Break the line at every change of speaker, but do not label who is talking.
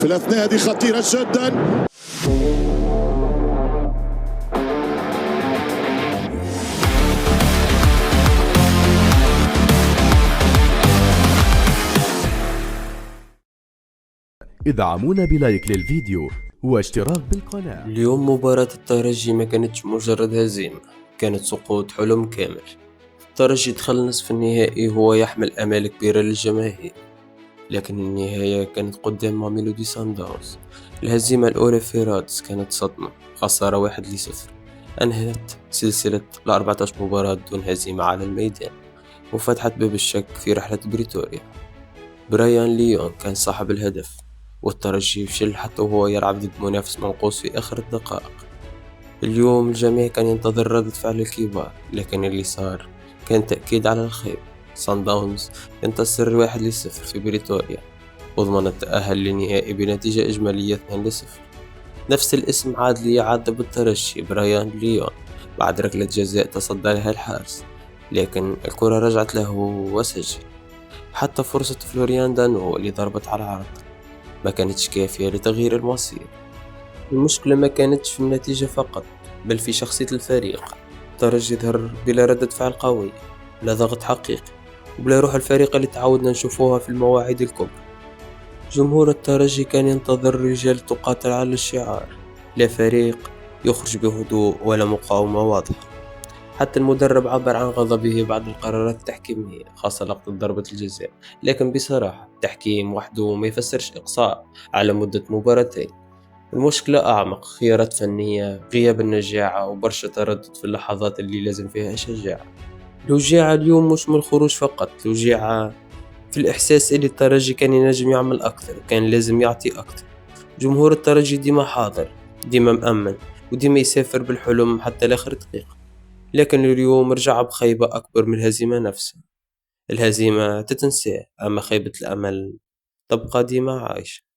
في الأثناء هذه خطيرة جدا.
ادعمونا بلايك للفيديو واشتراك بالقناة.
اليوم مباراة الترجي ما كانتش مجرد هزيمة، كانت سقوط حلم كامل. الترجي دخل نصف النهائي هو يحمل آمال كبيرة للجماهير، لكن النهاية كانت قدام ميلودي سانداونز. الهزيمة الأولى في رادس كانت صدمة، خسارة 1-0 أنهت سلسلة 14 مباراة دون هزيمة على الميدان، وفتحت باب الشك في رحلة بريتوريا. برايان ليون كان صاحب الهدف، والترجي فشل حتى وهو يلعب ضد منافس منقوص في آخر الدقائق. اليوم الجميع كان ينتظر ردة فعل الكبار، لكن اللي صار كان تأكيد على الخير. صن داونز ينتصر 1-0 في بريتوريا، وضمن التأهل للنهائي بنتيجة إجمالية 2-0. نفس الاسم عاد ليعاتب الترجي برايان ليون بعد ركلة جزاء تصدى لها الحارس، لكن الكرة رجعت له وسجل. حتى فرصة فلوريان دانو اللي ضربت على العرض ما كانتش كافية لتغيير المصير. المشكلة ما كانتش في النتيجة فقط، بل في شخصية الفريق. الترجي ظهر بلا ردة فعل قوية، بلا ضغط حقيقي، وبلا روح الفريق اللي تعودنا نشوفوها في المواعيد الكبرى. جمهور الترجي كان ينتظر رجال تقاتل على الشعار، لا فريق يخرج بهدوء ولا مقاومة واضحة. حتى المدرب عبر عن غضبه بعد القرارات التحكيمية، خاصة لقطة ضربة الجزاء، لكن بصراحة التحكيم وحده ما يفسرش إقصاء على مدة مباراتين. المشكلة أعمق، خيارات فنية، غياب النجاعة، وبرشا تردد في اللحظات اللي لازم فيها شجاعة. الوجيعة اليوم مش من الخروج فقط، الوجيعة في الإحساس اللي الترجي كان ينجم يعمل أكثر، وكان لازم يعطي أكثر. جمهور الترجي ديما حاضر، ديما مأمن، وديما يسافر بالحلم حتى لآخر دقيقة، لكن اليوم رجع بخيبة أكبر من الهزيمة نفسها. الهزيمة تتنسى، أما خيبة الأمل تبقى ديما عايشة.